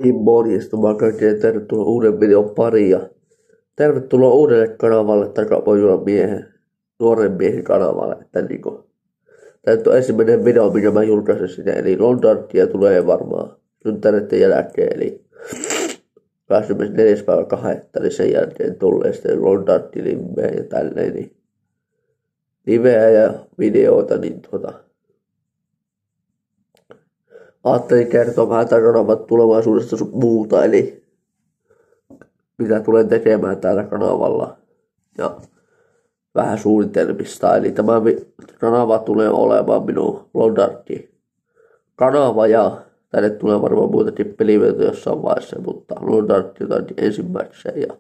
Morjesta, mä kaikkeen tervetuloa uuden videon pariin ja tervetuloa uudelle kanavalle Takapojulan miehen, nuoren miehen kanavalle. Tämä on ensimmäinen video, minkä mä julkaisen sinne, eli Londartia tulee varmaan synttäreiden jälkeen, eli 24.2. niin sen jälkeen tulee sitten Londartti liveä ja tälleen, niin liveä ja videoita, niin ajattelin kertoa vähän kanavan tulevaisuudesta sun muuta, eli mitä tulen tekemään täällä kanavalla ja vähän suunnitelmista. Eli tämä kanava tulee olemaan minun Londartti kanava ja tänne tulee varmaan muitakin peliveitä jossain vaiheessa, mutta Londartti otan ensimmäisenä ja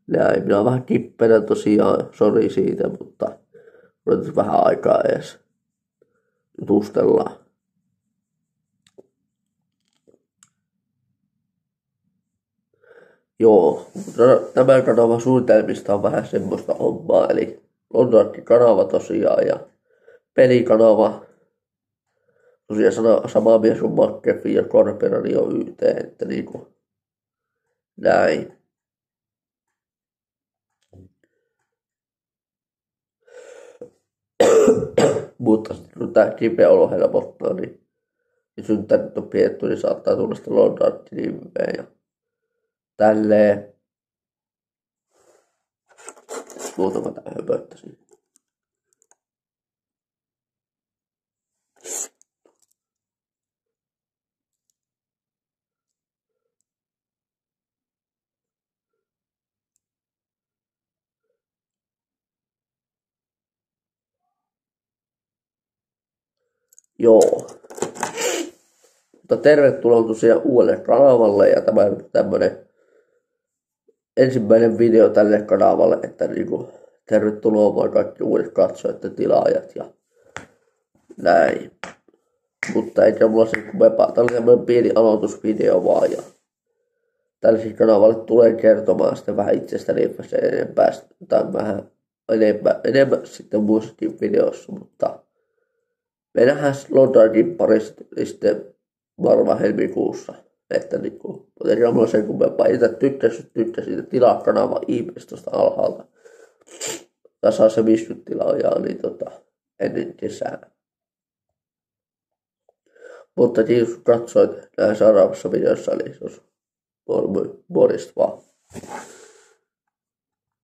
näin. Minä olen vähän kippeenä tosiaan, sori siitä, mutta odotetaan vähän aikaa edes jutustellaan. Joo, tämän kanavan suunnitelmista on vähän semmoista hommaa, eli Londartti-kanava tosiaan ja pelikanava. Tosiaan sama mies kuin McAfee ja Corporation YT, että niinku näin. Mutta kun tää kipeä olo helpottaa, niin synttärit on pidetty, niin saattaa tulla sitten Londartti-nimeä ja tälleen. Muutama tää höpöttäisiin. Joo. Mutta tervetuloa tosiaan uudelle kanavalle ja tämä on tämmönen ensimmäinen video tälle kanavalle, että niinku tervetuloa vaan kaikki uudet katsojat ja tilaajat ja näin. Mutta eikä mulla se kumpempaa. Tää oli tämmönen pieni aloitusvideo vaan ja tälle kanavalle tulee kertomaan sitten vähän itsestäni enempää tai vähän enemmän sitten muissakin videossa, mutta me nähdään Londartin parissa sitten varmaan helmikuussa, että niinku, eikä mulla sen kumpempaa. Itse tykkäsit tilaa kanava ihmeessä tuosta alhaalta. Tässä on se 50 tilaajaa, niin ennen kesää. Mutta kiitos kun katsoit näin seuraavassa videossa, eli se on morjesta vaan.